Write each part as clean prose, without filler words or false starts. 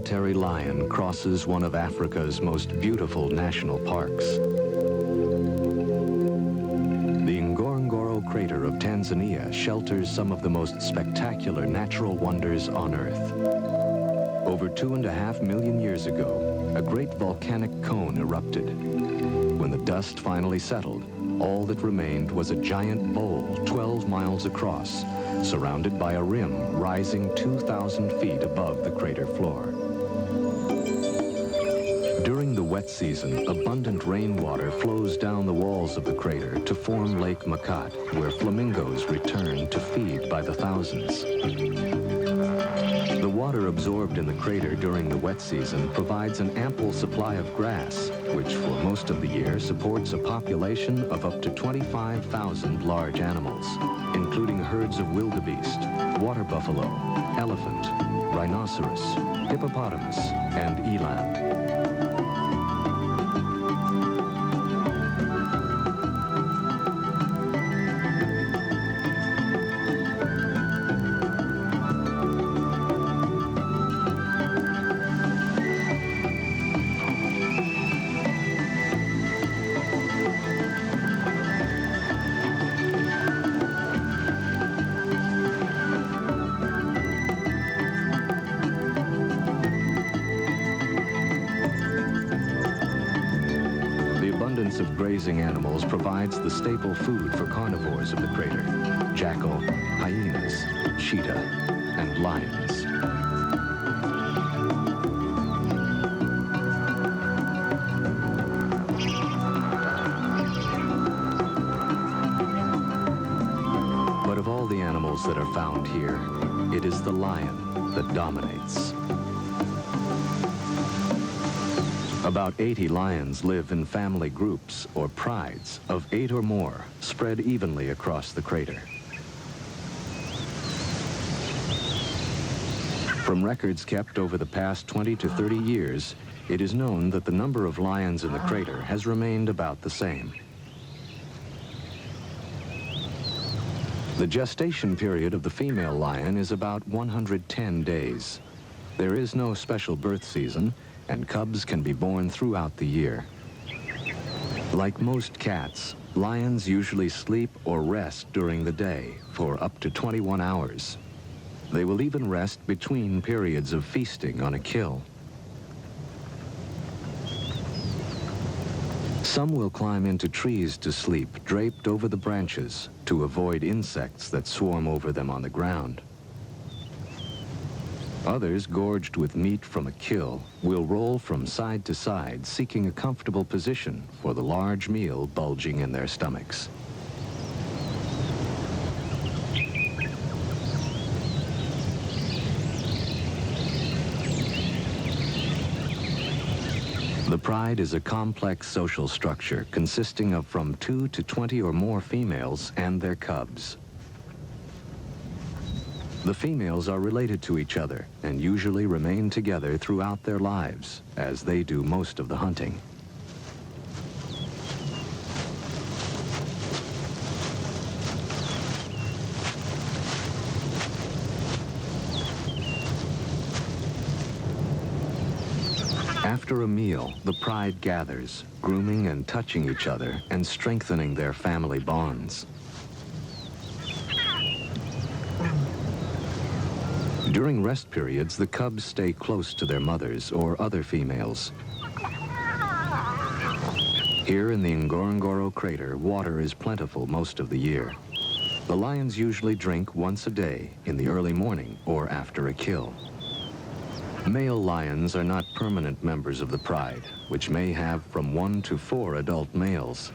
solitary lion crosses one of Africa's most beautiful national parks. The Ngorongoro Crater of Tanzania shelters some of the most spectacular natural wonders on Earth. Over 2.5 million years ago, a great volcanic cone erupted. When the dust finally settled, all that remained was a giant bowl 12 miles across, surrounded by a rim rising 2,000 feet above the crater floor. During the wet season, abundant rainwater flows down the walls of the crater to form Lake Makat, where flamingos return to feed by the thousands. The water absorbed in the crater during the wet season provides an ample supply of grass, which for most of the year supports a population of up to 25,000 large animals, including herds of wildebeest, water buffalo, elephant, rhinoceros, hippopotamus, and eland. Of grazing animals provides the staple food for carnivores of the crater: jackal, hyenas, cheetah, and lions. But of all the animals that are found here, it is the lion that dominates. About 80 lions live in family groups, or prides, of 8 or more, spread evenly across the crater. From records kept over the past 20 to 30 years, it is known that the number of lions in the crater has remained about the same. The gestation period of the female lion is about 110 days. There is no special birth season, and cubs can be born throughout the year. Like most cats, lions usually sleep or rest during the day for up to 21 hours. They will even rest between periods of feasting on a kill. Some will climb into trees to sleep, draped over the branches, to avoid insects that swarm over them on the ground. Others, gorged with meat from a kill, will roll from side to side, seeking a comfortable position for the large meal bulging in their stomachs. The pride is a complex social structure consisting of from 2 to 20 or more females and their cubs. The females are related to each other and usually remain together throughout their lives, as they do most of the hunting. After a meal, the pride gathers, grooming and touching each other and strengthening their family bonds. During rest periods, the cubs stay close to their mothers or other females. Here in the Ngorongoro Crater, water is plentiful most of the year. The lions usually drink once a day, in the early morning or after a kill. Male lions are not permanent members of the pride, which may have from 1 to 4 adult males.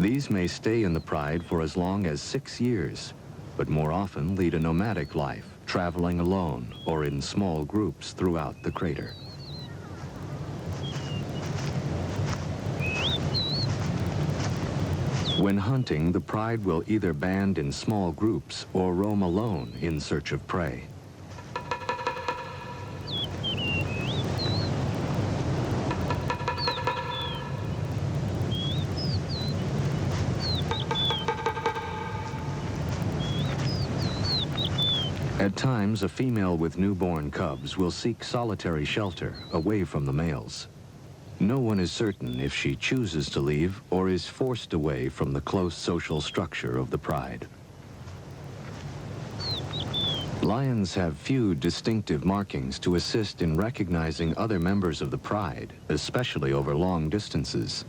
These may stay in the pride for as long as 6 years, but more often lead a nomadic life, traveling alone or in small groups throughout the crater. When hunting, the pride will either band in small groups or roam alone in search of prey. At times, a female with newborn cubs will seek solitary shelter away from the males. No one is certain if she chooses to leave or is forced away from the close social structure of the pride. Lions have few distinctive markings to assist in recognizing other members of the pride, especially over long distances.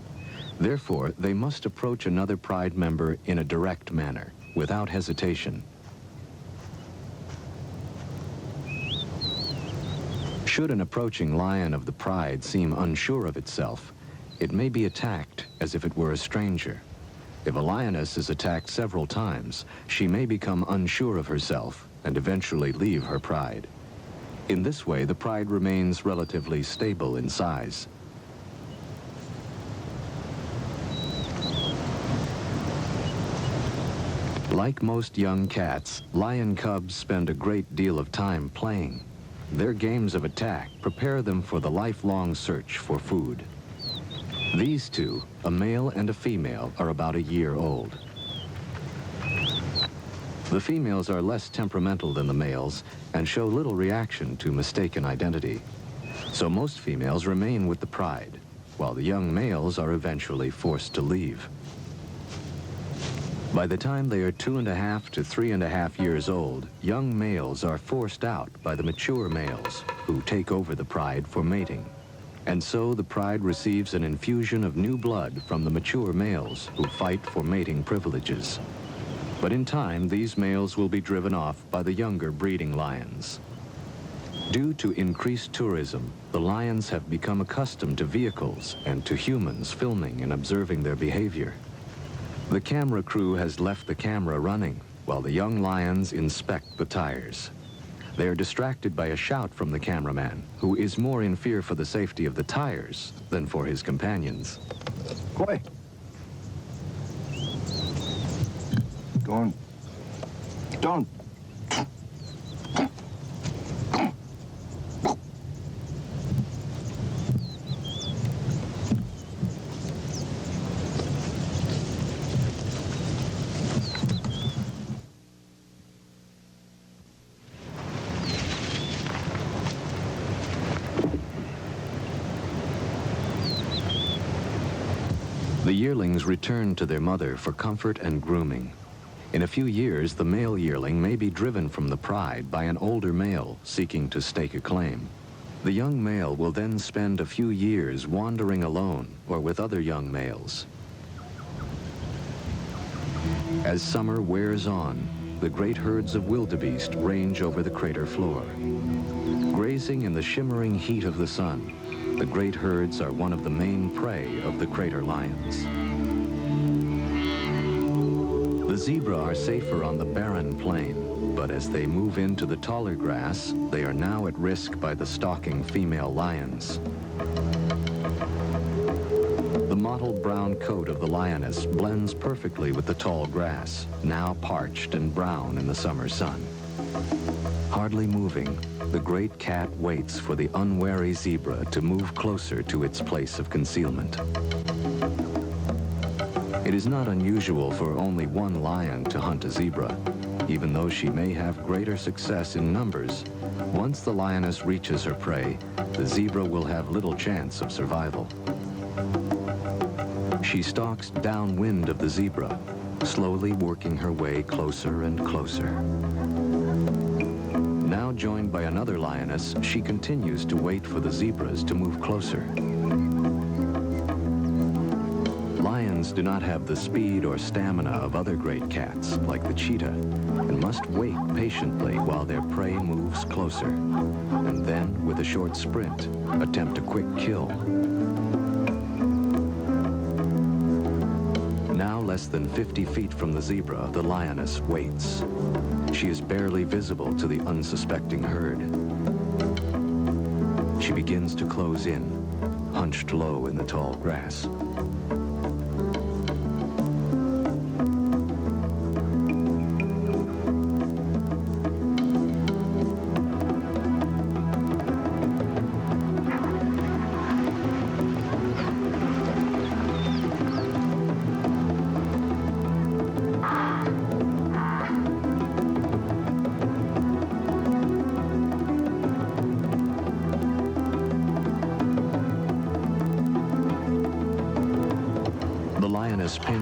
Therefore, they must approach another pride member in a direct manner, without hesitation. Should an approaching lion of the pride seem unsure of itself, it may be attacked as if it were a stranger. If a lioness is attacked several times, she may become unsure of herself and eventually leave her pride. In this way, the pride remains relatively stable in size. Like most young cats, lion cubs spend a great deal of time playing. Their games of attack prepare them for the lifelong search for food. These two, a male and a female, are about a year old. The females are less temperamental than the males and show little reaction to mistaken identity. So most females remain with the pride, while the young males are eventually forced to leave. By the time they are 2.5 to 3.5 years old, young males are forced out by the mature males, who take over the pride for mating. And so the pride receives an infusion of new blood from the mature males who fight for mating privileges. But in time, these males will be driven off by the younger breeding lions. Due to increased tourism, the lions have become accustomed to vehicles and to humans filming and observing their behavior. The camera crew has left the camera running while the young lions inspect the tires. They are distracted by a shout from the cameraman, who is more in fear for the safety of the tires than for his companions. Quiet. Go on. Don't. The yearlings return to their mother for comfort and grooming. In a few years, the male yearling may be driven from the pride by an older male seeking to stake a claim. The young male will then spend a few years wandering alone or with other young males. As summer wears on, the great herds of wildebeest range over the crater floor. Grazing in the shimmering heat of the sun, the great herds are one of the main prey of the crater lions. The zebra are safer on the barren plain, but as they move into the taller grass, they are now at risk by the stalking female lions. The mottled brown coat of the lioness blends perfectly with the tall grass, now parched and brown in the summer sun. Hardly moving, the great cat waits for the unwary zebra to move closer to its place of concealment. It is not unusual for only one lion to hunt a zebra. Even though she may have greater success in numbers, once the lioness reaches her prey, the zebra will have little chance of survival. She stalks downwind of the zebra, slowly working her way closer and closer. Now joined by another lioness, she continues to wait for the zebras to move closer. Lions do not have the speed or stamina of other great cats, like the cheetah, and must wait patiently while their prey moves closer, and then, with a short sprint, attempt a quick kill. Now less than 50 feet from the zebra, the lioness waits. She is barely visible to the unsuspecting herd. She begins to close in, hunched low in the tall grass.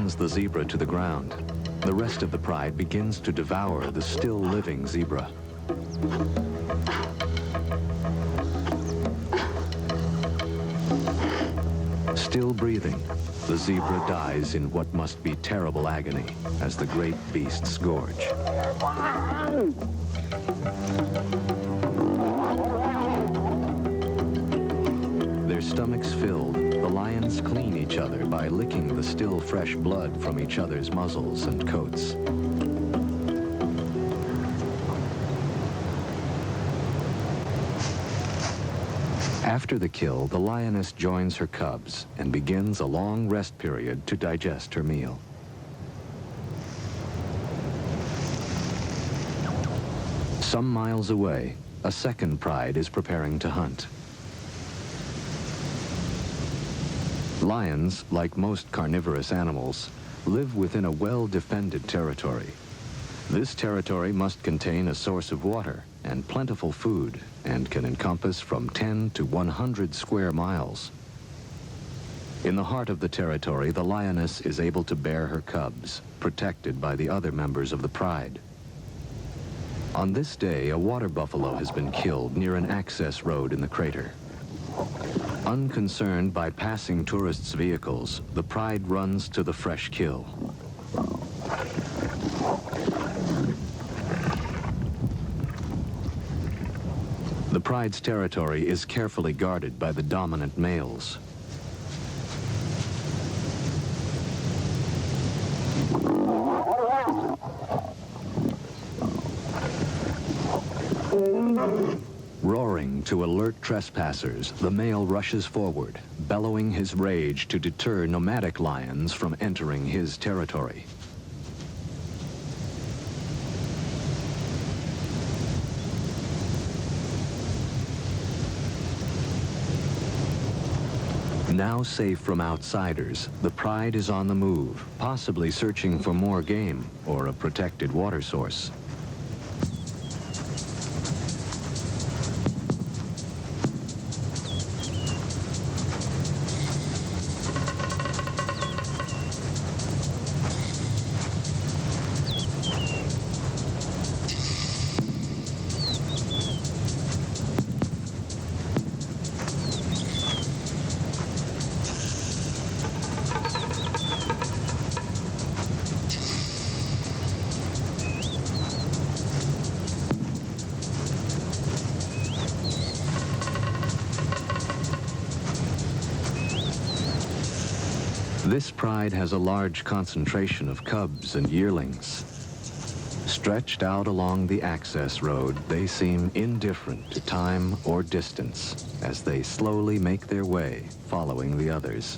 slams the zebra to the ground. The rest of the pride begins to devour the still living zebra. Still breathing, the zebra dies in what must be terrible agony as the great beasts gorge. Their stomachs filled, the lions clean each other by licking the still fresh blood from each other's muzzles and coats. After the kill, the lioness joins her cubs and begins a long rest period to digest her meal. Some miles away, a second pride is preparing to hunt. Lions, like most carnivorous animals, live within a well-defended territory. This territory must contain a source of water and plentiful food, and can encompass from 10 to 100 square miles. In the heart of the territory, the lioness is able to bear her cubs, protected by the other members of the pride. On this day, a water buffalo has been killed near an access road in the crater. Unconcerned by passing tourists' vehicles, the pride runs to the fresh kill. The pride's territory is carefully guarded by the dominant males. Roaring to alert trespassers, the male rushes forward, bellowing his rage to deter nomadic lions from entering his territory. Now safe from outsiders, the pride is on the move, possibly searching for more game or a protected water source. This pride has a large concentration of cubs and yearlings. Stretched out along the access road, they seem indifferent to time or distance as they slowly make their way, following the others.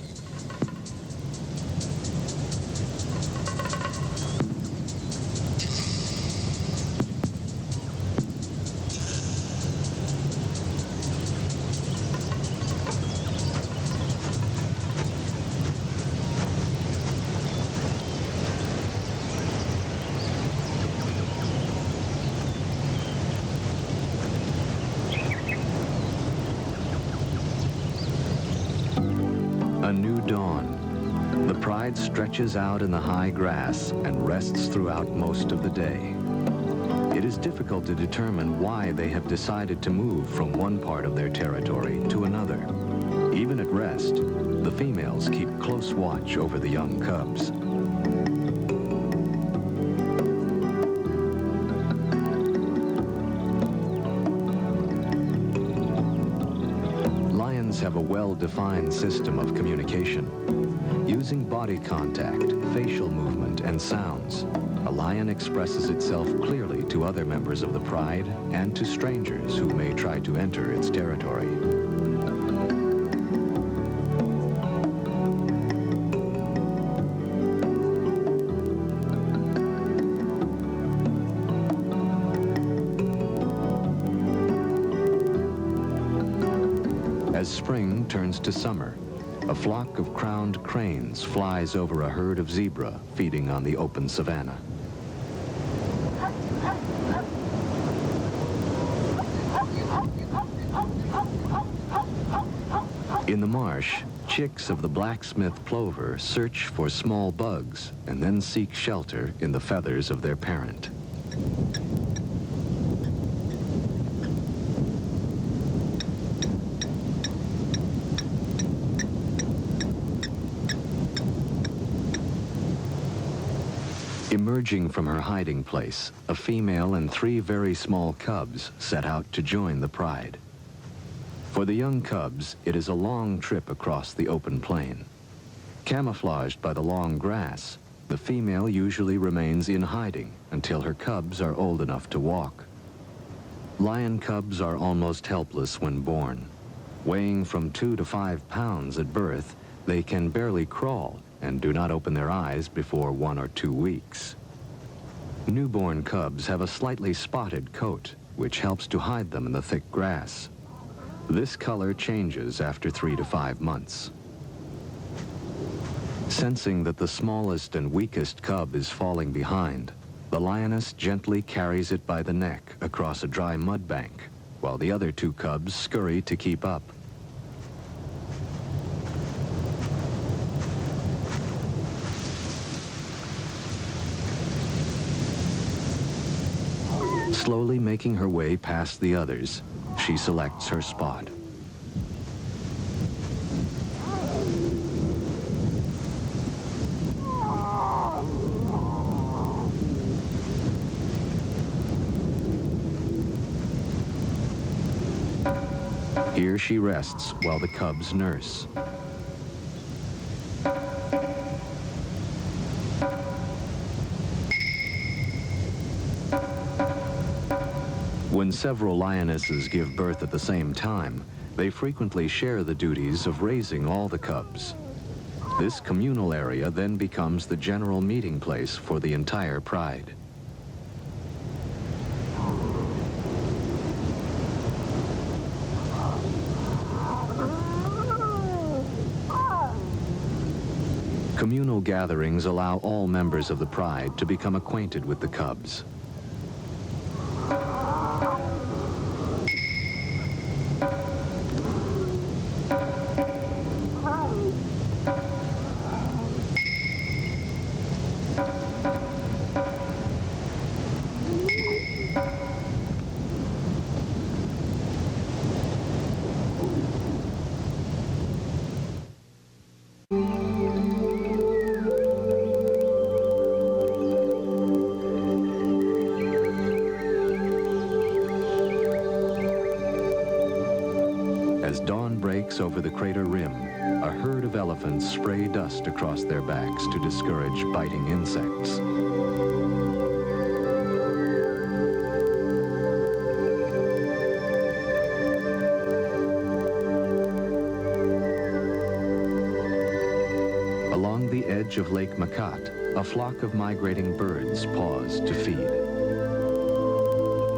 A new dawn. The pride stretches out in the high grass and rests throughout most of the day. It is difficult to determine why they have decided to move from one part of their territory to another. Even at rest, the females keep close watch over the young cubs. Have a well-defined system of communication. Using body contact, facial movement, and sounds, a lion expresses itself clearly to other members of the pride and to strangers who may try to enter its territory. As spring turns to summer, a flock of crowned cranes flies over a herd of zebra feeding on the open savanna. In the marsh, Chicks of the blacksmith plover search for small bugs and then seek shelter in the feathers of their parent. Emerging from her hiding place, a female and 3 very small cubs set out to join the pride. For the young cubs, it is a long trip across the open plain. Camouflaged by the long grass, the female usually remains in hiding until her cubs are old enough to walk. Lion cubs are almost helpless when born. Weighing from 2 to 5 pounds at birth, they can barely crawl and do not open their eyes before 1 or 2 weeks. Newborn cubs have a slightly spotted coat, which helps to hide them in the thick grass. This color changes after 3 to 5 months. Sensing that the smallest and weakest cub is falling behind, the lioness gently carries it by the neck across a dry mud bank, while the other 2 cubs scurry to keep up. Slowly making her way past the others, she selects her spot. Here she rests while the cubs nurse. When several lionesses give birth at the same time, they frequently share the duties of raising all the cubs. This communal area then becomes the general meeting place for the entire pride. Communal gatherings allow all members of the pride to become acquainted with the cubs. As dawn breaks over the crater rim, a herd of elephants spray dust across their backs to discourage biting insects. Along the edge of Lake Makat, a flock of migrating birds pause to feed.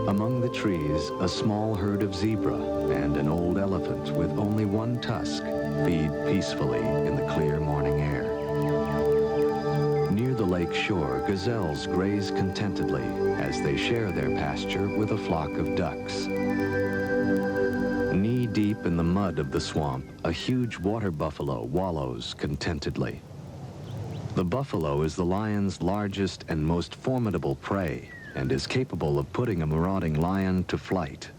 Among the trees, a small herd of zebra and an old elephant with only 1 tusk feed peacefully in the clear morning air. Near the lake shore, gazelles graze contentedly as they share their pasture with a flock of ducks. Knee-deep in the mud of the swamp, a huge water buffalo wallows contentedly. The buffalo is the lion's largest and most formidable prey, and is capable of putting a marauding lion to flight.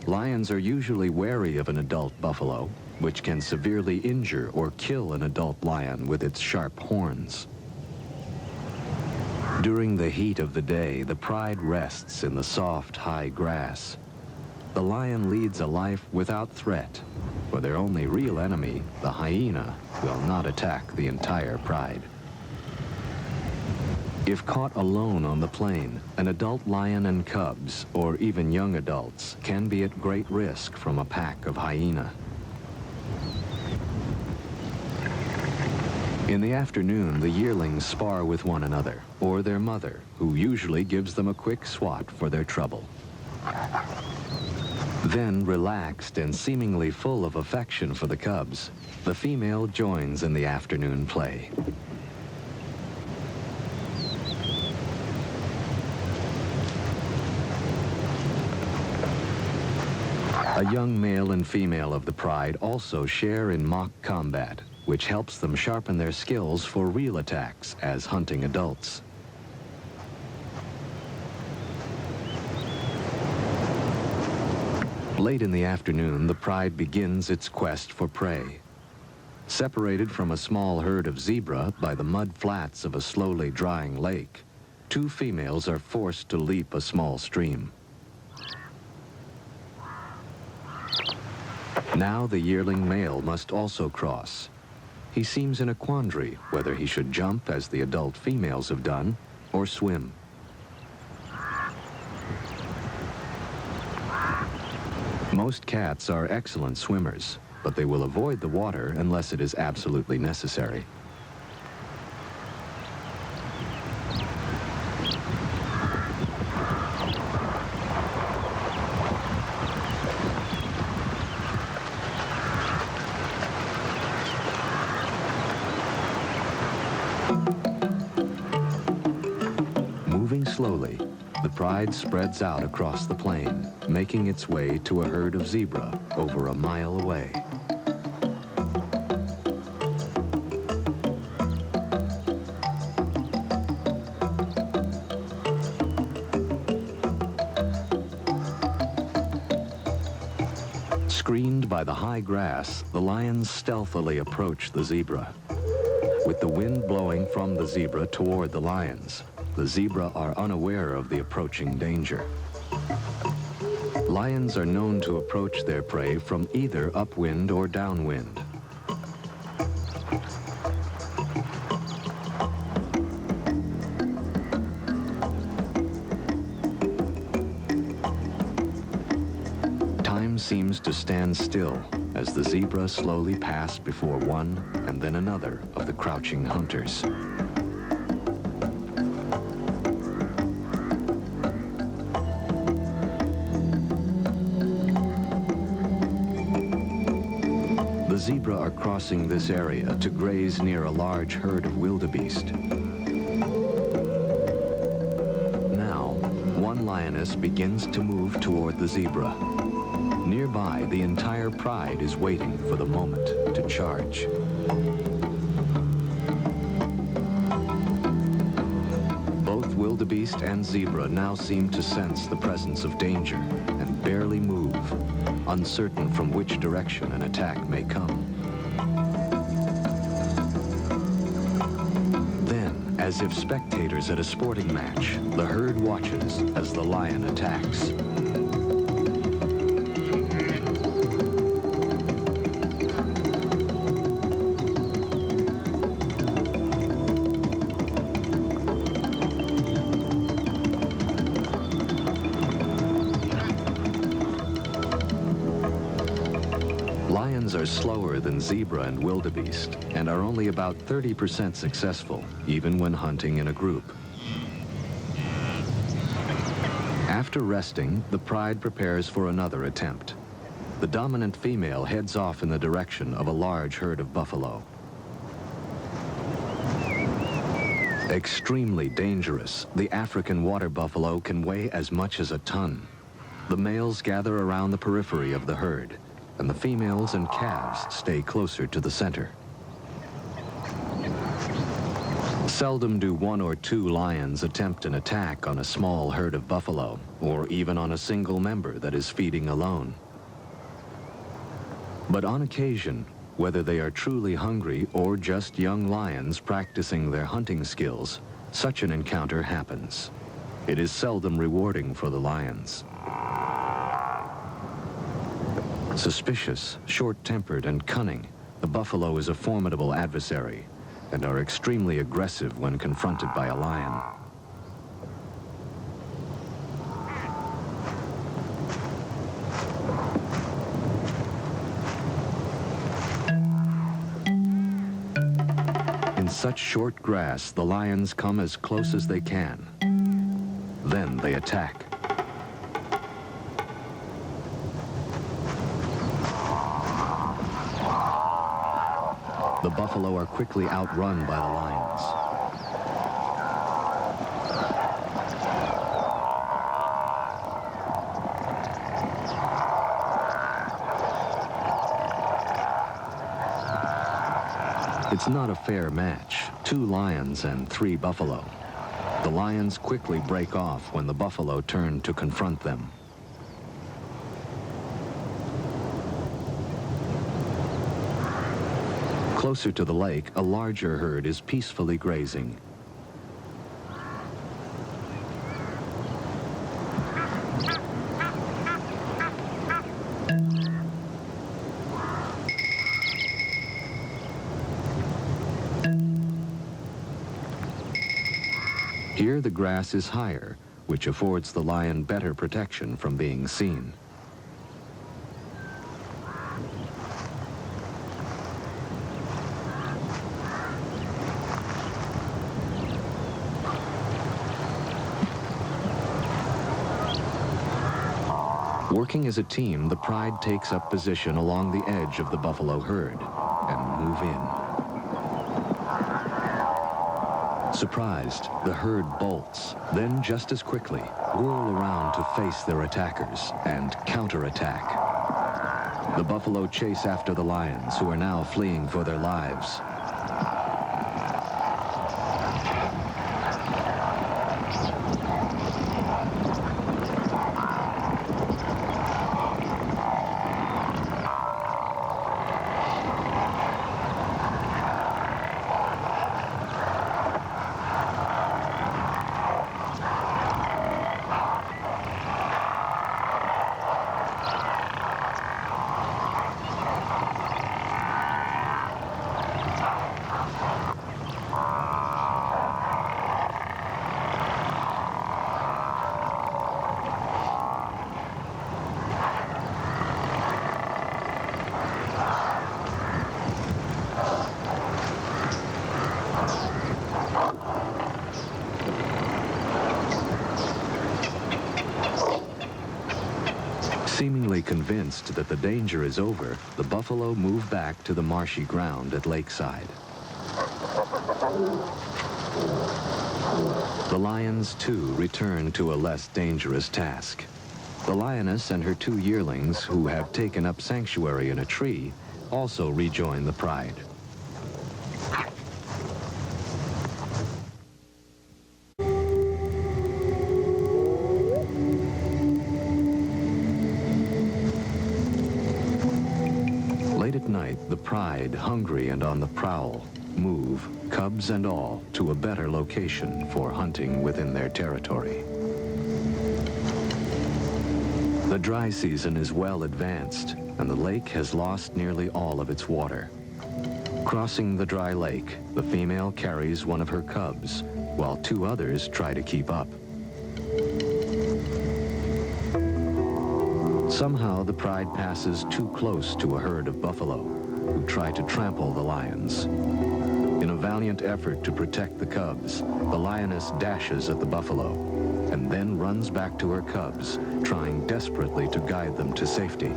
Lions are usually wary of an adult buffalo, which can severely injure or kill an adult lion with its sharp horns. During the heat of the day, the pride rests in the soft, high grass. The lion leads a life without threat, for their only real enemy, the hyena, will not attack the entire pride. If caught alone on the plain, an adult lion and cubs, or even young adults, can be at great risk from a pack of hyena. In the afternoon, the yearlings spar with one another, or their mother, who usually gives them a quick swat for their trouble. Then, relaxed and seemingly full of affection for the cubs, the female joins in the afternoon play. A young male and female of the pride also share in mock combat, which helps them sharpen their skills for real attacks as hunting adults. Late in the afternoon, the pride begins its quest for prey. Separated from a small herd of zebra by the mud flats of a slowly drying lake, two females are forced to leap a small stream. Now the yearling male must also cross. He seems in a quandary whether he should jump as the adult females have done or swim. Most cats are excellent swimmers, but they will avoid the water unless it is absolutely necessary. Moving slowly, the pride spreads out across the plain, making its way to a herd of zebra over a mile away. Screened by the high grass, the lions stealthily approach the zebra. With the wind blowing from the zebra toward the lions, the zebra are unaware of the approaching danger. Lions are known to approach their prey from either upwind or downwind. Time seems to stand still as the zebra slowly pass before one and then another of the crouching hunters. The zebra are crossing this area to graze near a large herd of wildebeest. Now, one lioness begins to move toward the zebra. Nearby, the entire pride is waiting for the moment to charge. Both wildebeest and zebra now seem to sense the presence of danger and barely move, uncertain from which direction an attack may come. Then, as if spectators at a sporting match, the herd watches as the lion attacks. Lions are slower than zebra and wildebeest and are only about 30% successful, even when hunting in a group. After resting, the pride prepares for another attempt. The dominant female heads off in the direction of a large herd of buffalo. Extremely dangerous, the African water buffalo can weigh as much as a ton. The males gather around the periphery of the herd, and the females and calves stay closer to the center. Seldom do one or two lions attempt an attack on a small herd of buffalo, or even on a single member that is feeding alone. But on occasion, whether they are truly hungry or just young lions practicing their hunting skills, such an encounter happens. It is seldom rewarding for the lions. Suspicious, short-tempered, and cunning, the buffalo is a formidable adversary and are extremely aggressive when confronted by a lion. In such short grass, the lions come as close as they can. Then they attack. The buffalo are quickly outrun by the lions. It's not a fair match. 2 lions and 3 buffalo. The lions quickly break off when the buffalo turn to confront them. Closer to the lake, a larger herd is peacefully grazing. Here the grass is higher, which affords the lion better protection from being seen. Working as a team, the pride takes up position along the edge of the buffalo herd and move in. Surprised, the herd bolts, then just as quickly, whirl around to face their attackers and counterattack. The buffalo chase after the lions, who are now fleeing for their lives. Seemingly convinced that the danger is over, the buffalo move back to the marshy ground at lakeside. The lions, too, return to a less dangerous task. The lioness and her 2 yearlings, who have taken up sanctuary in a tree, also rejoin the pride. Late at night, the pride, hungry and on the prowl, move, cubs and all, to a better location for hunting within their territory. The dry season is well advanced, and the lake has lost nearly all of its water. Crossing the dry lake, the female carries one of her cubs, while 2 others try to keep up. Somehow, the pride passes too close to a herd of buffalo, who try to trample the lions. In a valiant effort to protect the cubs, the lioness dashes at the buffalo, and then runs back to her cubs, trying desperately to guide them to safety.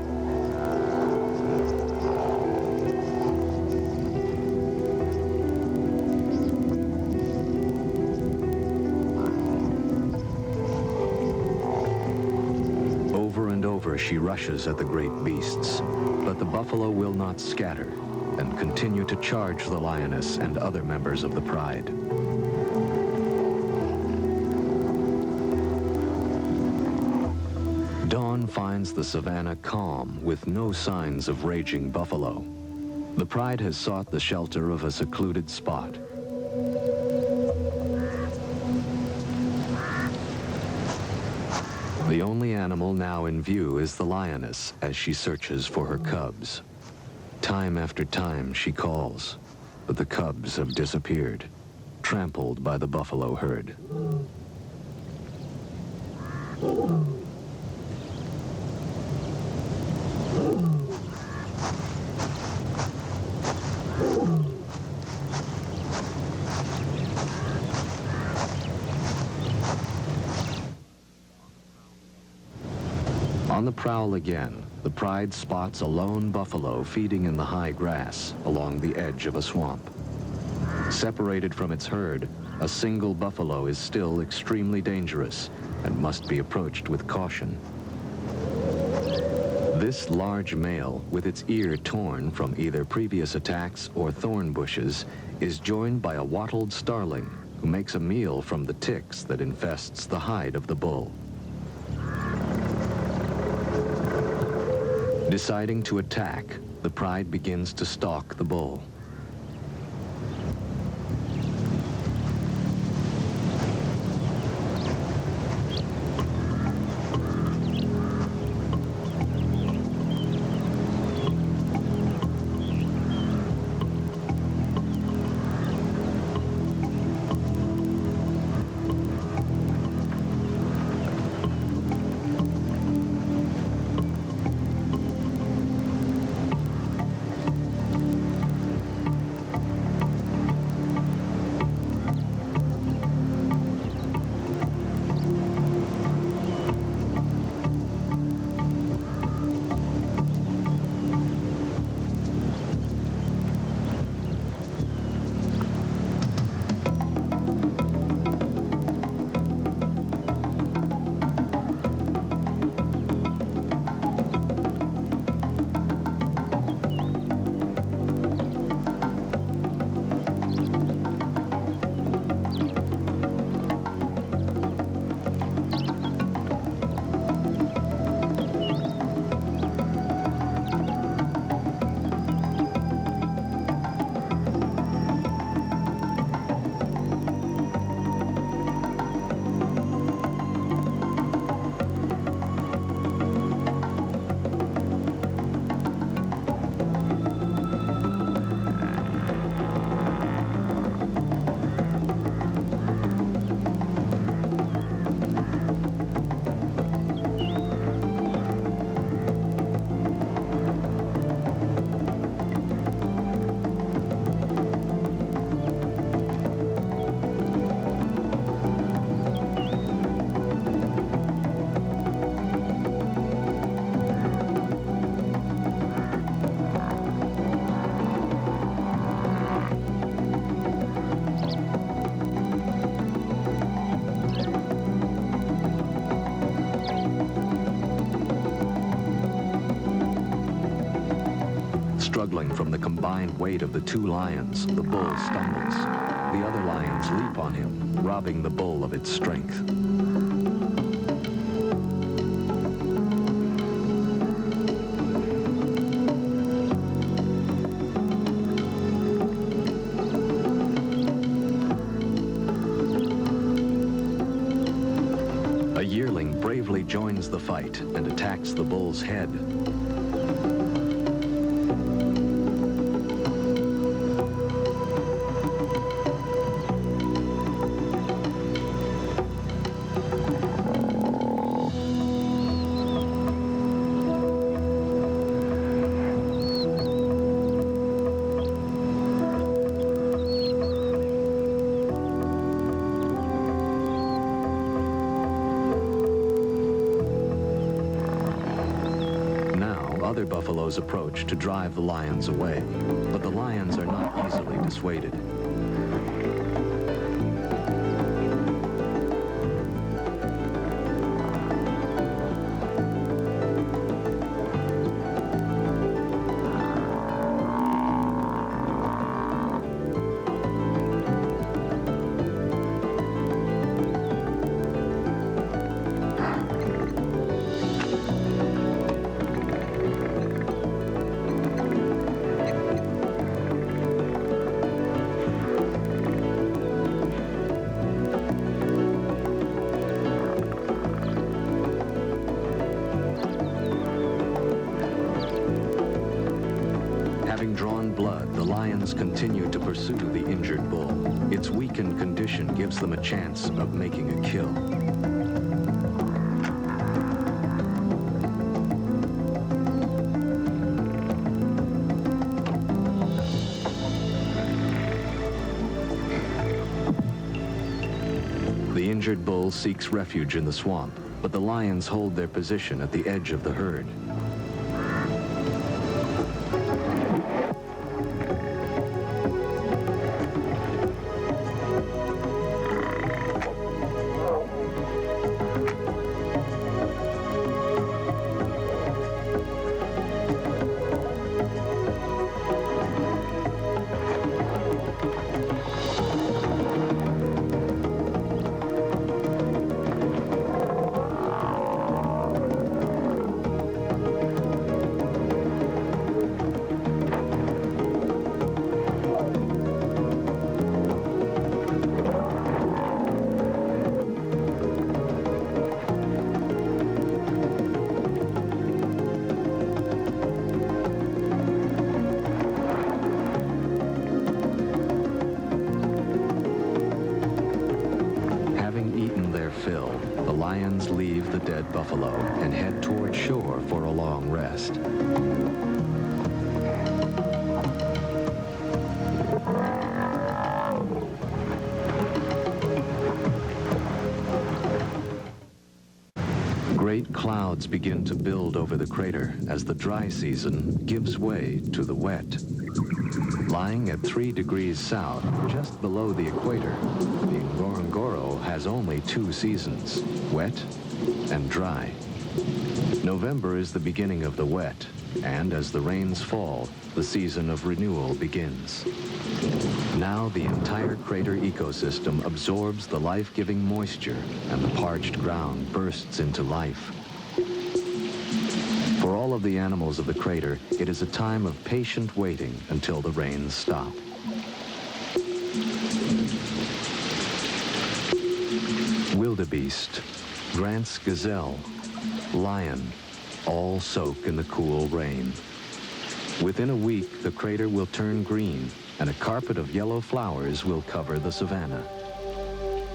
She rushes at the great beasts, but the buffalo will not scatter and continue to charge the lioness and other members of the pride. Dawn finds the savanna calm with no signs of raging buffalo. The pride has sought the shelter of a secluded spot. The only animal now in view is the lioness as she searches for her cubs. Time after time she calls, but the cubs have disappeared, trampled by the buffalo herd. On the prowl again, the pride spots a lone buffalo feeding in the high grass along the edge of a swamp. Separated from its herd, a single buffalo is still extremely dangerous and must be approached with caution. This large male, with its ear torn from either previous attacks or thorn bushes, is joined by a wattled starling who makes a meal from the ticks that infests the hide of the bull. Deciding to attack, the pride begins to stalk the bull. Struggling from the combined weight of the two lions, the bull stumbles. The other lions leap on him, robbing the bull of its strength. A yearling bravely joins the fight and attacks the bull's head. Other buffaloes approach to drive the lions away, but the lions are not easily dissuaded. Having drawn blood, the lions continue to pursue the injured bull. Its weakened condition gives them a chance of making a kill. The injured bull seeks refuge in the swamp, but the lions hold their position at the edge of the herd. lions leave the dead buffalo and head toward shore for a long rest. Great clouds begin to build over the crater as the dry season gives way to the wet. Lying at 3 degrees south, just below the equator, the Ngorongoro has only 2 seasons, wet and dry. November is the beginning of the wet, and as the rains fall, the season of renewal begins. Now the entire crater ecosystem absorbs the life-giving moisture, and the parched ground bursts into life. For all of the animals of the crater, it is a time of patient waiting until the rains stop. Wildebeest, Grant's gazelle, lion, all soak in the cool rain. Within a week, the crater will turn green, and a carpet of yellow flowers will cover the savanna.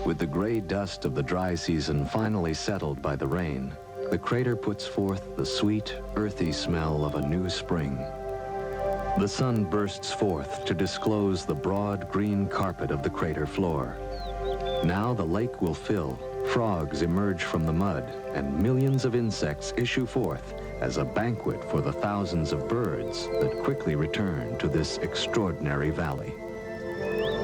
With the gray dust of the dry season finally settled by the rain, the crater puts forth the sweet, earthy smell of a new spring. The sun bursts forth to disclose the broad green carpet of the crater floor. Now the lake will fill, frogs emerge from the mud, and millions of insects issue forth as a banquet for the thousands of birds that quickly return to this extraordinary valley.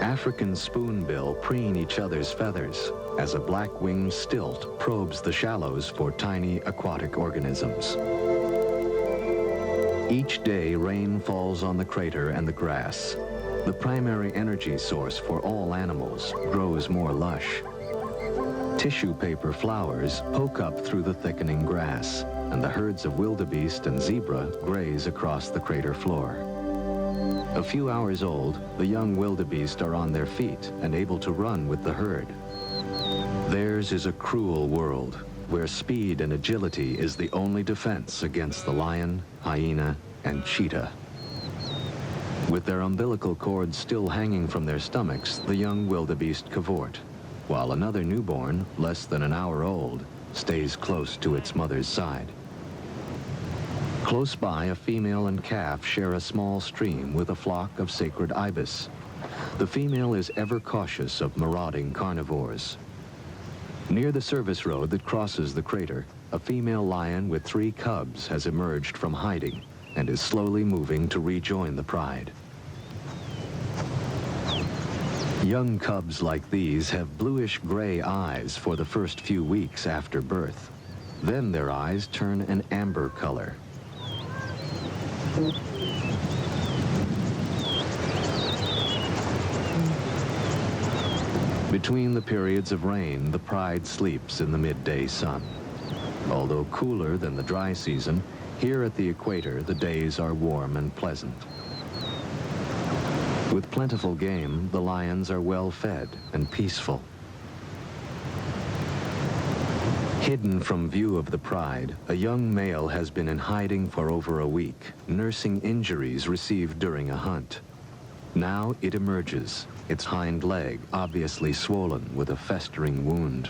African spoonbill preen each other's feathers as a black-winged stilt probes the shallows for tiny aquatic organisms. Each day, rain falls on the crater and the grass. The primary energy source for all animals grows more lush. Tissue paper flowers poke up through the thickening grass, and the herds of wildebeest and zebra graze across the crater floor. A few hours old, the young wildebeest are on their feet and able to run with the herd. Theirs is a cruel world, where speed and agility is the only defense against the lion, hyena, and cheetah. With their umbilical cords still hanging from their stomachs, the young wildebeest cavort, while another newborn, less than an hour old, stays close to its mother's side. Close by, a female and calf share a small stream with a flock of sacred ibis. The female is ever cautious of marauding carnivores. Near the service road that crosses the crater, a female lion with 3 cubs has emerged from hiding and is slowly moving to rejoin the pride. Young cubs like these have bluish-gray eyes for the first few weeks after birth. Then their eyes turn an amber color. Between the periods of rain, the pride sleeps in the midday sun. Although cooler than the dry season, here at the equator, the days are warm and pleasant. With plentiful game, the lions are well fed and peaceful. Hidden from view of the pride, a young male has been in hiding for over a week, nursing injuries received during a hunt. Now it emerges, its hind leg obviously swollen with a festering wound.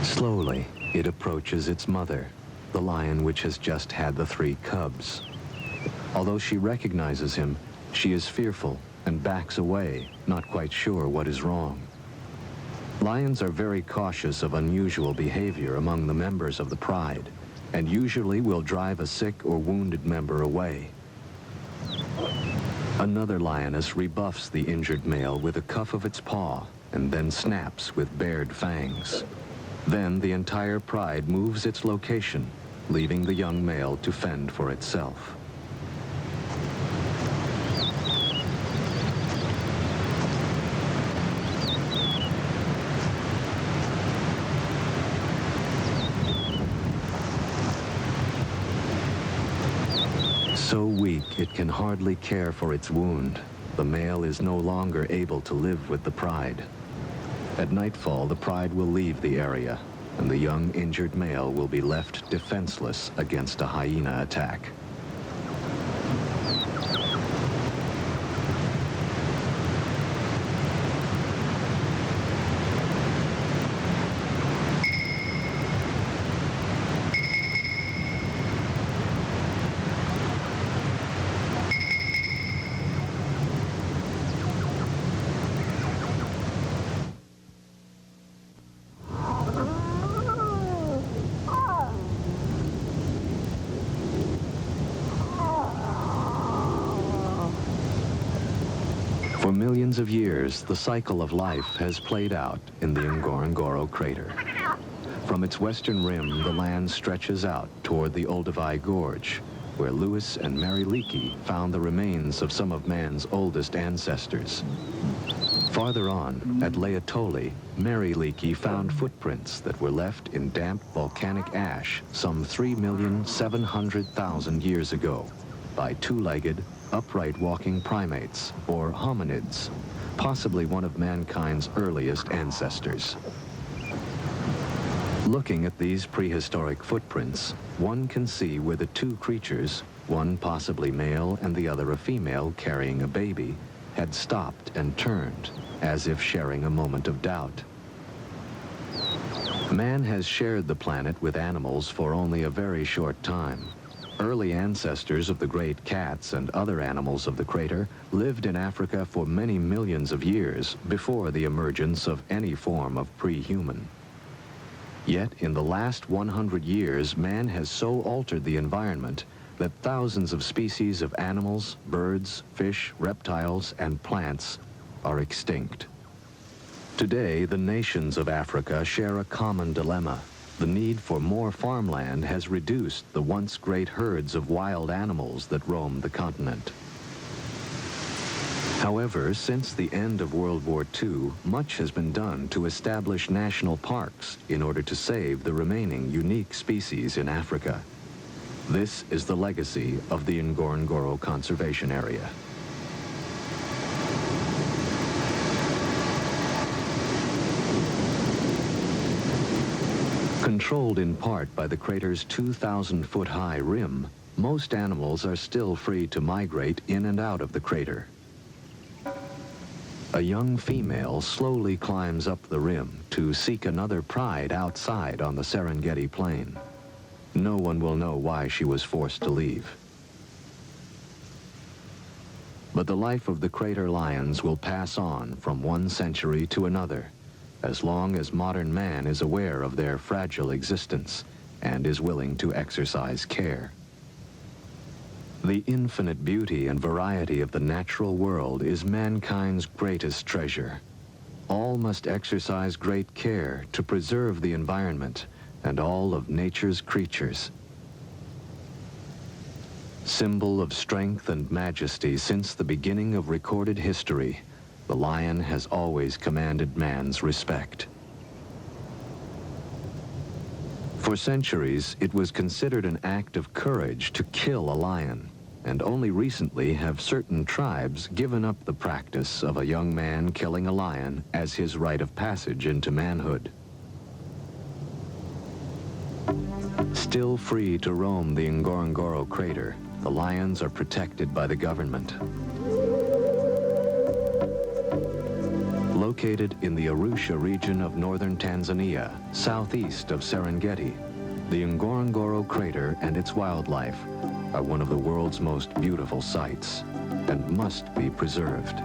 Slowly, it approaches its mother, the lion which has just had the 3 cubs. Although she recognizes him, she is fearful and backs away, not quite sure what is wrong. Lions are very cautious of unusual behavior among the members of the pride, and usually will drive a sick or wounded member away. Another lioness rebuffs the injured male with a cuff of its paw, and then snaps with bared fangs. Then the entire pride moves its location, leaving the young male to fend for itself. So weak it can hardly care for its wound, the male is no longer able to live with the pride. At nightfall, the pride will leave the area, and the young injured male will be left defenseless against a hyena attack. For millions of years, the cycle of life has played out in the Ngorongoro Crater. From its western rim, the land stretches out toward the Olduvai Gorge, where Lewis and Mary Leakey found the remains of some of man's oldest ancestors. Farther on, at Laetoli, Mary Leakey found footprints that were left in damp volcanic ash some 3,700,000 years ago by two-legged, upright walking primates, or hominids, possibly one of mankind's earliest ancestors. Looking at these prehistoric footprints, one can see where the two creatures, one possibly male and the other a female carrying a baby, had stopped and turned, as if sharing a moment of doubt. Man has shared the planet with animals for only a very short time. Early ancestors of the great cats and other animals of the crater lived in Africa for many millions of years before the emergence of any form of pre-human. Yet, in the last 100 years, man has so altered the environment that thousands of species of animals, birds, fish, reptiles, and plants are extinct. Today, the nations of Africa share a common dilemma. The need for more farmland has reduced the once great herds of wild animals that roam the continent. However, since the end of World War II, much has been done to establish national parks in order to save the remaining unique species in Africa. This is the legacy of the Ngorongoro Conservation Area. Controlled in part by the crater's 2,000-foot-high rim, most animals are still free to migrate in and out of the crater. A young female slowly climbs up the rim to seek another pride outside on the Serengeti Plain. No one will know why she was forced to leave. But the life of the crater lions will pass on from one century to another, as long as modern man is aware of their fragile existence and is willing to exercise care. The infinite beauty and variety of the natural world is mankind's greatest treasure. All must exercise great care to preserve the environment and all of nature's creatures. Symbol of strength and majesty since the beginning of recorded history, the lion has always commanded man's respect. For centuries, it was considered an act of courage to kill a lion, and only recently have certain tribes given up the practice of a young man killing a lion as his rite of passage into manhood. Still free to roam the Ngorongoro Crater, the lions are protected by the government. Located in the Arusha region of northern Tanzania, southeast of Serengeti, the Ngorongoro Crater and its wildlife are one of the world's most beautiful sights and must be preserved.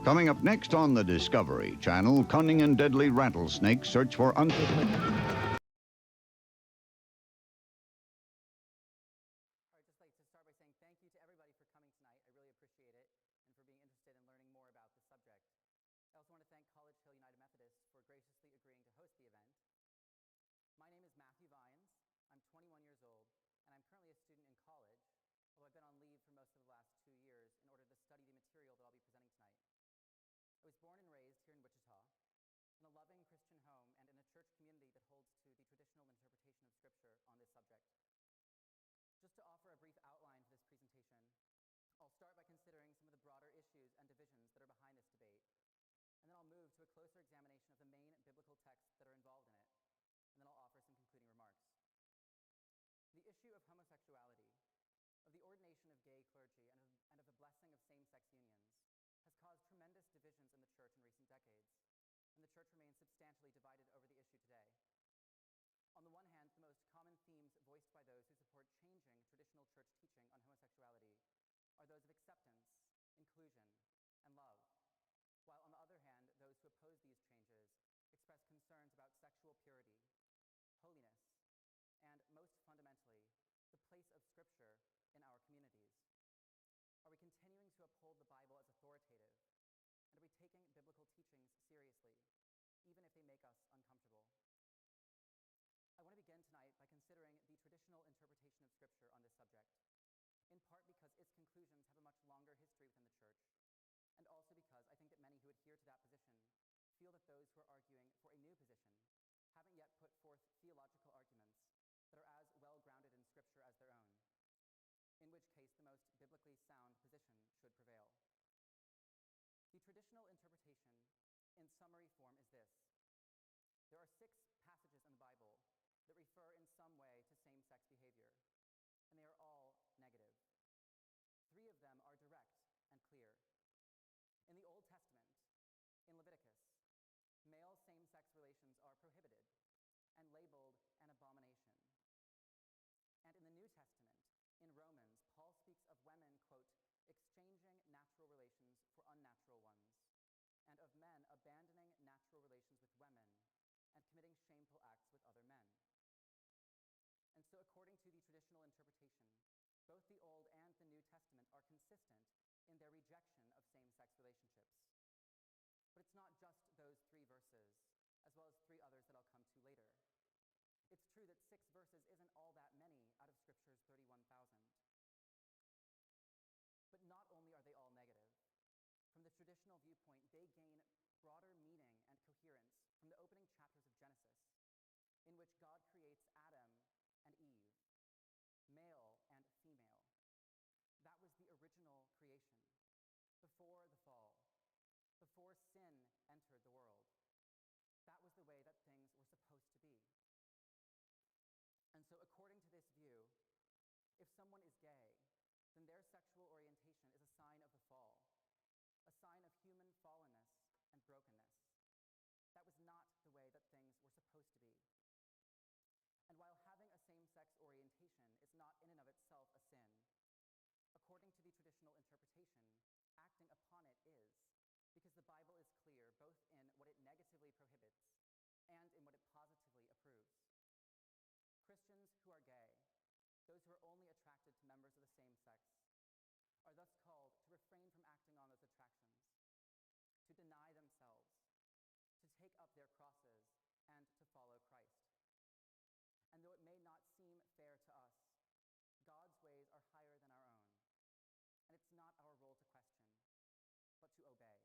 Coming up next on the Discovery Channel, cunning and deadly rattlesnakes search for concerns about sexual purity, holiness, and most fundamentally, Scripture in our communities? Are we continuing to uphold the Bible as authoritative? And are we taking biblical teachings seriously, even if they make us uncomfortable? I want to begin tonight by considering the traditional interpretation of Scripture on this subject, in part because its conclusions have a much longer history within the Church, and also because I think that many who adhere to that position feel that those who are arguing for a new position haven't yet put forth theological arguments that are as well grounded in Scripture as their own, in which case the most biblically sound position should prevail. The traditional interpretation in summary form is this: there are 6 passages in the Bible that refer in some way to same-sex behavior, and they are all negative. 3 of them are direct and clear. In the Old Testament, in Leviticus, male same-sex relations are prohibited and labeled an abomination. And in the New Testament, in Romans, Paul speaks of women, quote, exchanging natural relations for unnatural ones, and of men abandoning natural relations with women and committing shameful acts with other men. And so according to the traditional interpretation, both the Old and the New Testament are consistent in their rejection of same-sex relationships. But it's not just those 3 verses, as well as 3 others that I'll come to later. It's true that 6 verses isn't all that many out of Scripture's 31,000. But not only are they all negative, from the traditional viewpoint, they gain broader meaning and coherence from the opening chapters of Genesis, in which God creates Adam and Eve, male and female. That was the original creation, before the fall, before sin entered the world. That was the way that things were supposed to be. And so according to this view, if someone is gay, then their sexual orientation is a sign of the fall, a sign of human fallenness and brokenness. That was not the way that things were supposed to be. And while having a same-sex orientation is not in and of itself a sin, according to the traditional interpretation, acting upon it is, because the Bible is clear both in what it negatively prohibits and in what it positively approves. Christians who are gay, those who are only attracted to members of the same sex, are thus called to refrain from acting on those attractions, to deny themselves, to take up their crosses, and to follow Christ. And though it may not seem fair to us, God's ways are higher than our own, and it's not our role to question, but to obey.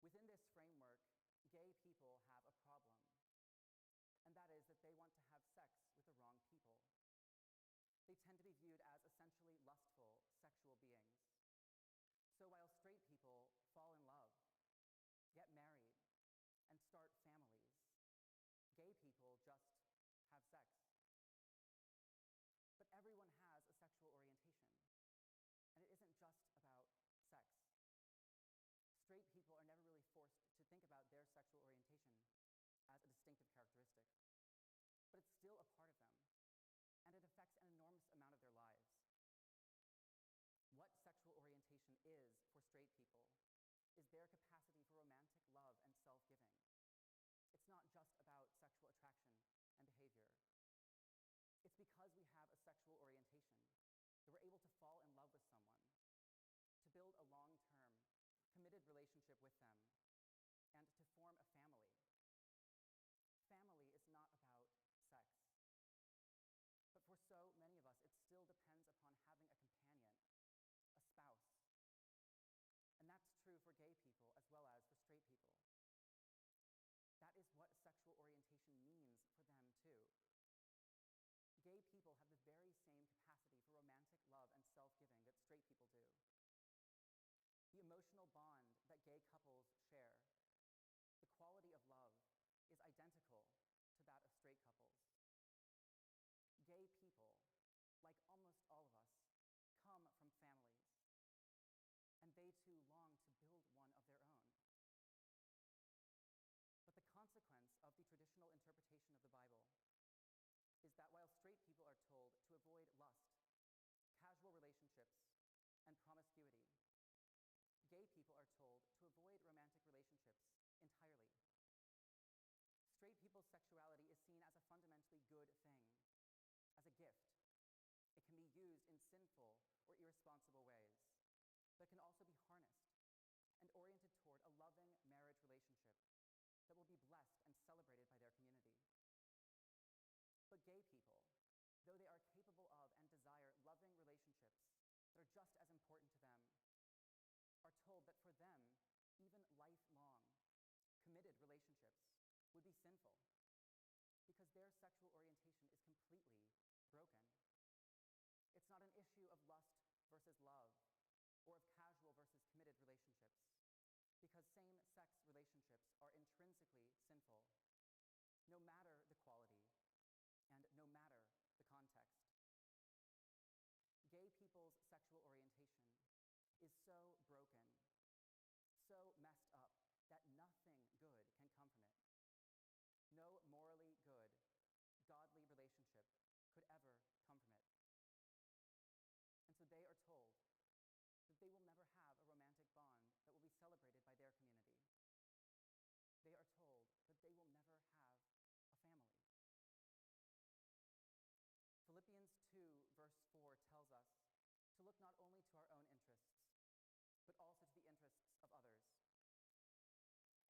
Within this framework, gay people have a problem, and that is that they want to have sex with the wrong people. They tend to be viewed as essentially lustful, sexual beings. So while straight people fall in love, get married, and start families, gay people just have sex. But everyone has a sexual orientation, and it isn't just about sex. Straight people are never really forced to think about their sexual orientation as a distinctive characteristic, but it's still a part of them, and it affects an enormous amount of their lives. What sexual orientation is for straight people is their capacity for romantic love and self-giving. It's not just about sexual attraction and behavior. It's because we have a sexual orientation that we're able to fall in love with someone, to build a long-term, committed relationship with them, and to form a family. Family is not about sex. But for so many of us, it still depends upon having a companion, a spouse. And that's true for gay people as well as for straight people. That is what sexual orientation means for them too. Gay people have the very same capacity for romantic love and self-giving that straight people do. The emotional bond that gay couples share, the quality of love, is identical to that of straight couples. Gay people, like almost all of us, come from families, and they too long to build one of their own. But the consequence of the traditional interpretation of the Bible is that while straight people are told to avoid lust, casual relationships, and promiscuity, gay people are told to avoid romantic relationships entirely. Straight people's sexuality is seen as a fundamentally good thing, as a gift, in sinful or irresponsible ways, but can also be harnessed and oriented toward a loving marriage relationship that will be blessed and celebrated by their community. But gay people, though they are capable of and desire loving relationships that are just as important to them, are told that for them, even lifelong, committed relationships would be sinful because their sexual orientation is completely broken. It's not an issue of lust versus love or of casual versus committed relationships, because same-sex relationships are intrinsically sinful, no matter the quality and no matter the context. Gay people's sexual orientation is so broken, so messed up, that nothing good can come from it. No morally good, godly relationship could ever come from it. And so they are told that they will never have a romantic bond that will be celebrated by their community. They are told that they will never have a family. Philippians 2, verse 4 tells us to look not only to our own interests, but also to the interests of others.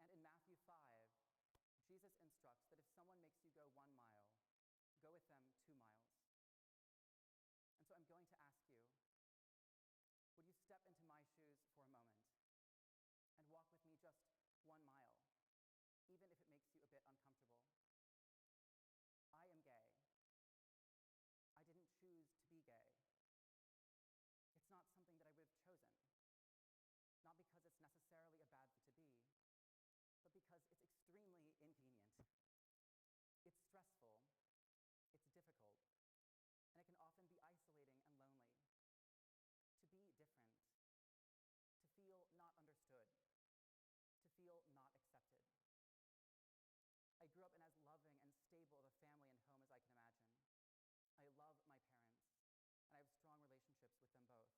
And in Matthew 5, Jesus instructs that if someone makes you go 1 mile, go with them 2 miles. And so I'm going to ask you, would you step into my shoes for a moment and walk with me just 1 mile, even if it makes you a bit uncomfortable? I am gay. I didn't choose to be gay. It's not something that I would have chosen, not because it's necessarily a bad thing to be, but because it's extremely inconvenient. It's stressful, it's difficult, and it can often be isolating and lonely. To be different, to feel not understood, to feel not accepted. I grew up in as loving and stable of a family and home as I can imagine. I love my parents, and I have strong relationships with them both.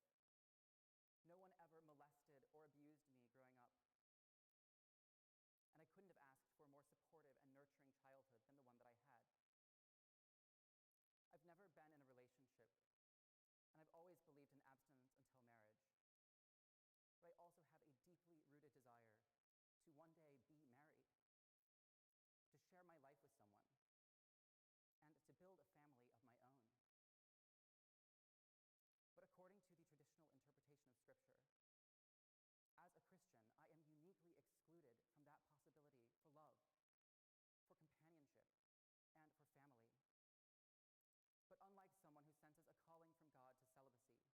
No one ever molested or abused me growing up. And I couldn't have asked for a more supportive and nurturing childhood than the one that I had. I've never been in a relationship, and I've always believed in abstinence until marriage. But I also have a deeply rooted desire to one day be married, to share my life with someone, and to build a family of my own. But according to the traditional interpretation of Scripture, as a Christian, I am uniquely excluded from that possibility for love, for companionship, and for family. But unlike someone who senses a calling from God to celibacy,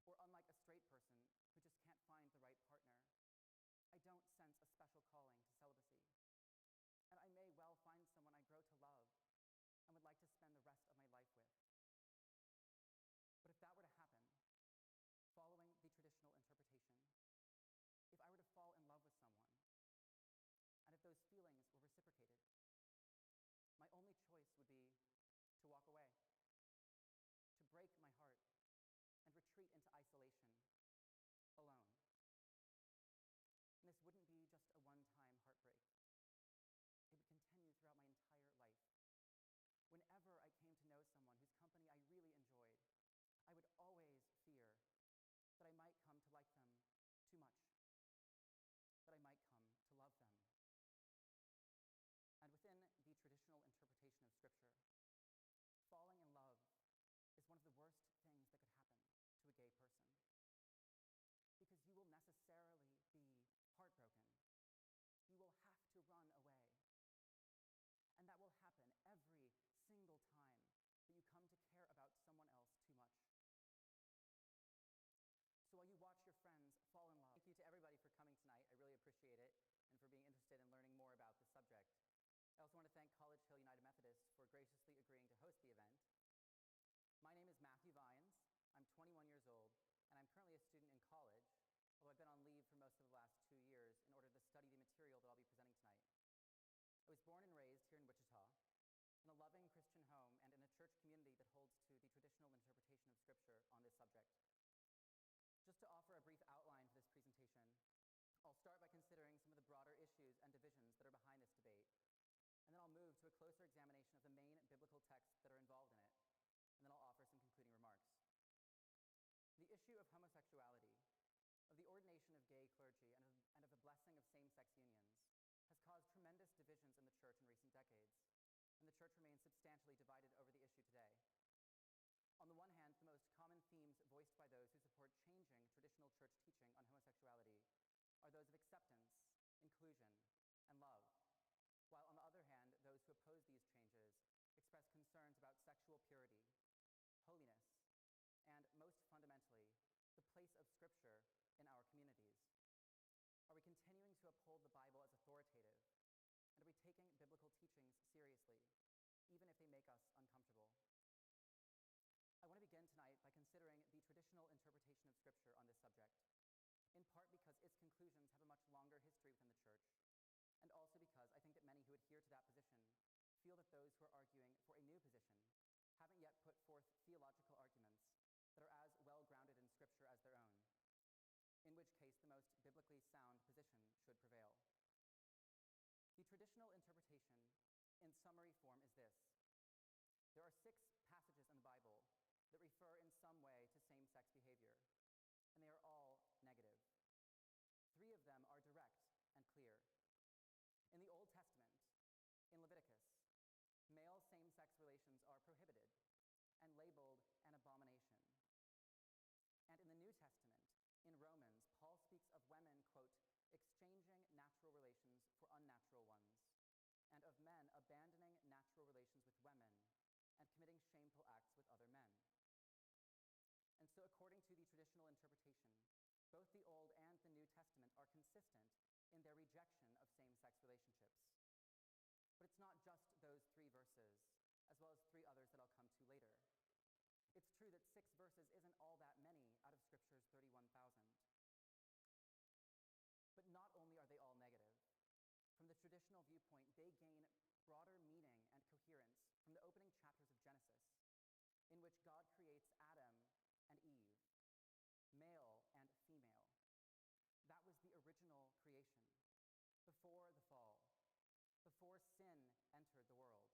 or unlike a straight person who just can't find the right partner, I don't sense a special calling to celibacy. And I may well find someone I grow to love and would like to spend the rest of my life with. But if that were to happen, following the traditional interpretation, if I were to fall in love with someone, and if those feelings were reciprocated, my only choice would be to walk away, to break my heart, and retreat into isolation, alone. And this wouldn't be just a one-time heartbreak. It would continue throughout my entire life. Whenever I came to know someone whose company I really enjoyed, I would always fear that I might come to like them too much, that I might come to love them. And within the traditional interpretation of Scripture, falling in love is one of the worst things that could happen to a gay person. Because you will necessarily be heartbroken. You will have to run away. And that will happen every single time that you come to care about someone else too much. So while you watch your friends fall in love, thank you to everybody for coming tonight. I really appreciate it, and for being interested in learning more about this subject. I also want to thank College Hill United Methodist for graciously agreeing to host the event. My name is Matthew Vines. I'm 21 years old, and I'm currently a student in college, although I've been on leave for most of the last 2 years in order to study the material that I'll be presenting tonight. I was born and raised here in Wichita, in a loving Christian home and in a church community that holds to the traditional interpretation of Scripture on this subject. Just to offer a brief outline for this presentation, I'll start by considering some of the broader issues and divisions that are behind this debate, and then I'll move to a closer examination of the main biblical texts that are involved in it, and then I'll offer some concluding remarks. homosexuality, of the ordination of gay clergy, and of the blessing of same-sex unions has caused tremendous divisions in the church in recent decades, and the church remains substantially divided over the issue today. On the one hand, the most common themes voiced by those who support changing traditional church teaching on homosexuality are those of acceptance, inclusion, and love, while on the other hand, those who oppose these changes express concerns about sexual purity, holiness, and most fundamentally, the place of Scripture in our communities. Are we continuing to uphold the Bible as authoritative? And are we taking biblical teachings seriously, even if they make us uncomfortable? I want to begin tonight by considering the traditional interpretation of Scripture on this subject, in part because its conclusions have a much longer history within the church, and also because I think that many who adhere to that position feel that those who are arguing for a new position haven't yet put forth theological arguments that are as well grounded in Scripture as their own, in which case the most biblically sound position should prevail. The traditional interpretation, in summary form, is this. There are 6 passages in the Bible that refer in some way to same-sex behavior, and they are all negative. 3 of them are direct and clear. In the Old Testament, in Leviticus, male same-sex relations are prohibited and labeled an abomination. And in the New Testament, in Romans, Paul speaks of women, quote, exchanging natural relations for unnatural ones, and of men abandoning natural relations with women and committing shameful acts with other men. And so according to the traditional interpretation, both the Old and the New Testament are consistent in their rejection of same-sex relationships. But it's not just those 3 verses, as well as 3 others that I'll come to later. It's true that 6 verses isn't all that many out of Scripture's 31,000. But not only are they all negative, from the traditional viewpoint, they gain broader meaning and coherence from the opening chapters of Genesis, in which God creates Adam and Eve, male and female. That was the original creation, before the fall, before sin entered the world.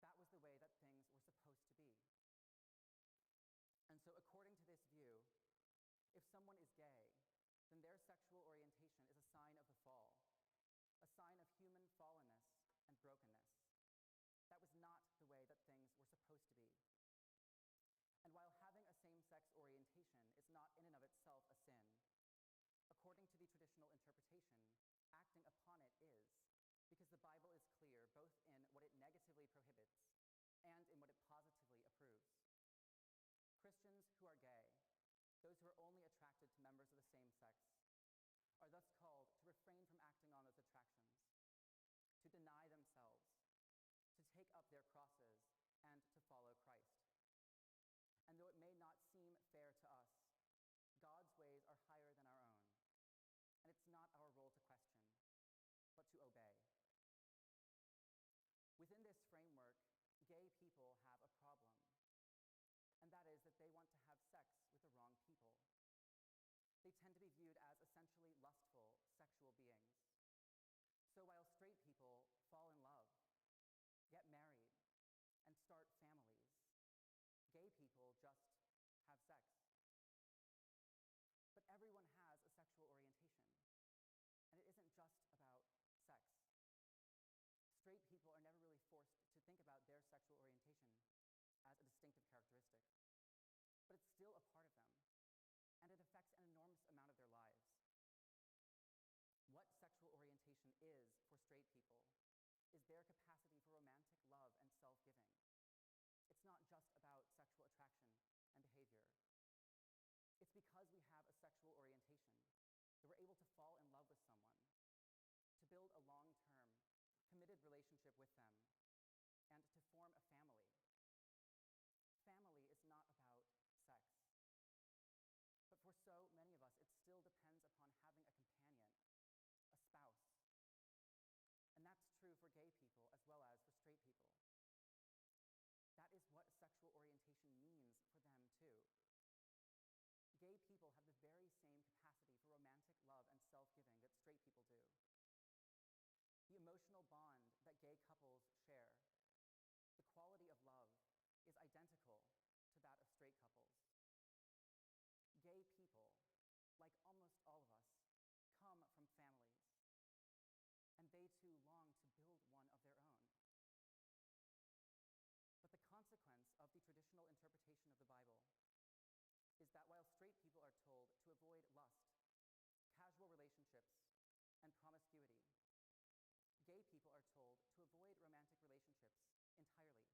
That was the way that things were supposed to be. And so according to this view, if someone is gay, then their sexual orientation is a sign of the fall, a sign of human fallenness and brokenness. That was not the way that things were supposed to be. And while having a same-sex orientation is not in and of itself a sin, according to the traditional interpretation, acting upon it is, because the Bible is clear both in what it negatively prohibits and in what it positively approves. Christians who are gay, those who are only attracted to members of the same sex, are thus called to refrain from acting on those attractions, to deny themselves, to take up their crosses, and to follow Christ. And though it may not seem fair to us, God's ways are higher than our own, and it's not our role to question, but to obey. Within this framework, gay people have a problem, and that is that they want to have sex with the wrong people. They tend to be viewed as essentially lustful, sexual beings. So while straight people fall in love, get married, and start families, gay people just have sex. But everyone has a sexual orientation, and it isn't just about sex. Straight people are never really forced to think about their sexual orientation as a distinctive characteristic, but it's still a part of them, and it affects an enormous amount of their lives. What sexual orientation is for straight people is their capacity for romantic love and self-giving. It's not just about sexual attraction and behavior. It's because we have a sexual orientation that we're able to fall in love with someone, to build a long-term, committed relationship with them, and to form a family. Family is not about sex. But for so many of us, it still depends upon having a companion, a spouse. And that's true for gay people as well as for straight people. That is what sexual orientation means for them too. Gay people have the very same capacity for romantic love and self-giving that straight people do. The emotional bond that gay couples share, the quality of love, is identical to that of straight couples. Gay people of the Bible is that while straight people are told to avoid lust, casual relationships, and promiscuity, gay people are told to avoid romantic relationships entirely.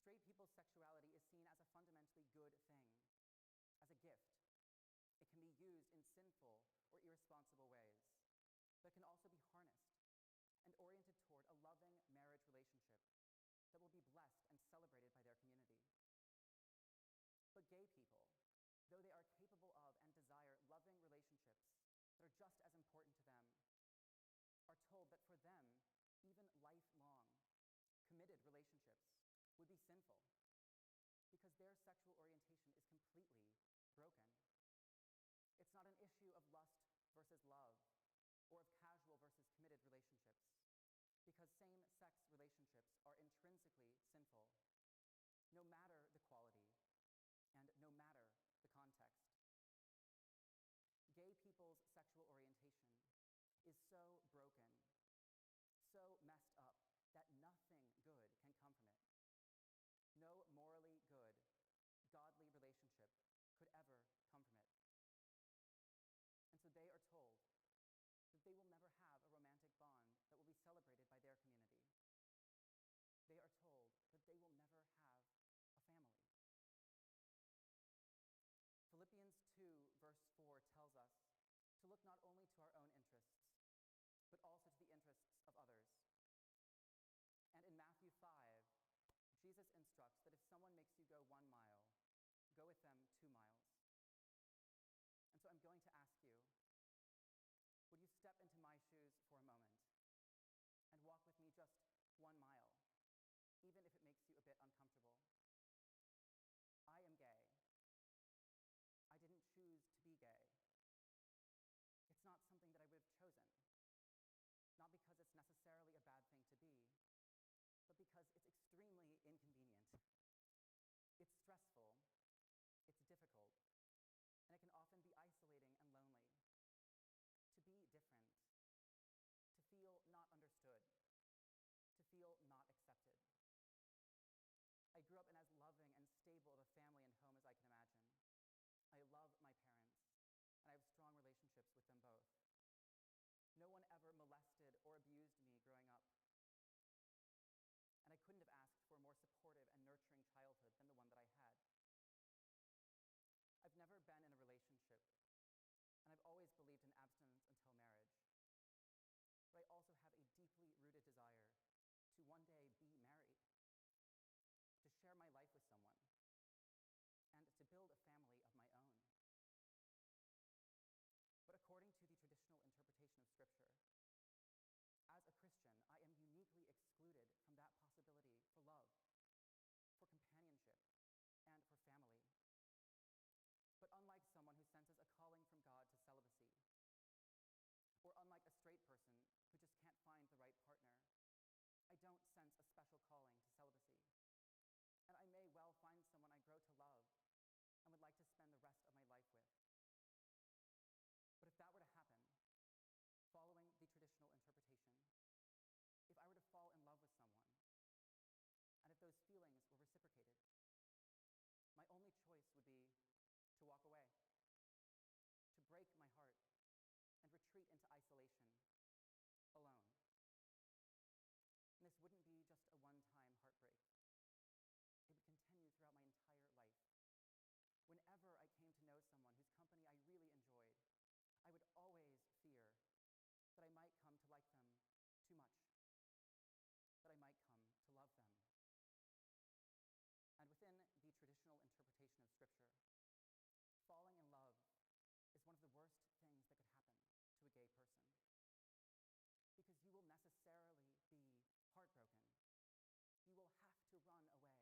Straight people's sexuality is seen as a fundamentally good thing, as a gift. It can be used in sinful or irresponsible ways, but can also be harnessed and oriented toward a loving marriage relationship that will be blessed and celebrated by their community. But gay people, though they are capable of and desire loving relationships that are just as important to them, are told that for them, even lifelong, committed relationships would be sinful because their sexual orientation is completely broken. It's not an issue of lust versus love or of casual versus committed relationships, because same-sex relationships are intrinsically sinful, no matter the quality and no matter the context. Gay people's sexual orientation is so broken, so messed up, that nothing good can come from it. No morally good, godly relationship could ever come from it. And so they are told that they will never have a romantic bond that will be celebrated by their community. They are told that they will never have a family. Philippians 2, verse 4 tells us to look not only to our own interests, but also to the interests of others. And in Matthew 5, Jesus instructs that if someone makes you go 1 mile, go with them 2 miles. And so I'm going to ask you, would you step into my shoes for a moment and walk with me just 1 mile, even if it makes you a bit uncomfortable? I am gay. I didn't choose to be gay. It's not something that I would have chosen, not because it's necessarily a bad thing to be, but because it's extremely inconvenient. It's stressful, it's difficult, and it can often be isolating and lonely. To be different, to feel not understood, to feel not accepted. I grew up in as loving and stable of a family and home as I can imagine. I love my parents, and I have strong relationships with them both. No one ever molested or abused me growing up. And I couldn't have asked for a more supportive and nurturing childhood than the one that I had. I've never been in a relationship, and I've always believed in abstinence until marriage. But I also have a deeply rooted desire to one day be married, to share my life with someone, and to build a family of my own. But according to the traditional interpretation of Scripture, as a Christian, I am uniquely excluded from that possibility for love, for companionship, and for family. But unlike someone who senses a calling from God to celibacy, or unlike a straight person who just can't find the right partner, I don't sense a special calling to celibacy. And I may well find someone I grow to love and would like to spend the rest of my life with. But if that were to happen, following the traditional interpretation, if I were to fall in love with someone, and if those feelings were reciprocated, my only choice would be to walk away, to break my heart, and retreat into isolation, alone. And this wouldn't be just a one-time heartbreak. It would continue throughout my entire life. Whenever I came to know someone whose company I really enjoyed, I would always fear that I might come to like them too much, that I might come to love them. And within the traditional interpretation of Scripture, falling in love is one of the worst things that could happen to a gay person, because you will necessarily be heartbroken. You will have to run away.